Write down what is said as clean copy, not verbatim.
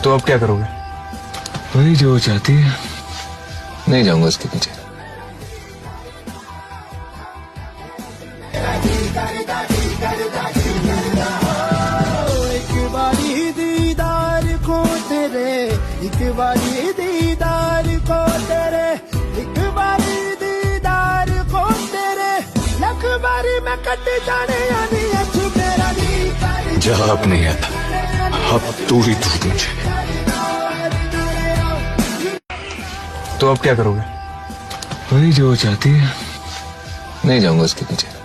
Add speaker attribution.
Speaker 1: तो अब क्या करोगे?
Speaker 2: वही जो वो चाहती है।
Speaker 1: नहीं जाऊंगा उसके पीछे।
Speaker 3: एक बारी दीदार को तेरे, एक बारी दीदार को तेरे, एक बारी दीदार को तेरे, लख बारी मैं कट जाने यानी अच्छू मेरा दीदार।
Speaker 2: जवाब नहीं आता, अब तू ही तू मुझे।
Speaker 1: तो अब क्या करोगे?
Speaker 2: वही जो वो चाहती है।
Speaker 1: नहीं जाऊंगा उसके पीछे।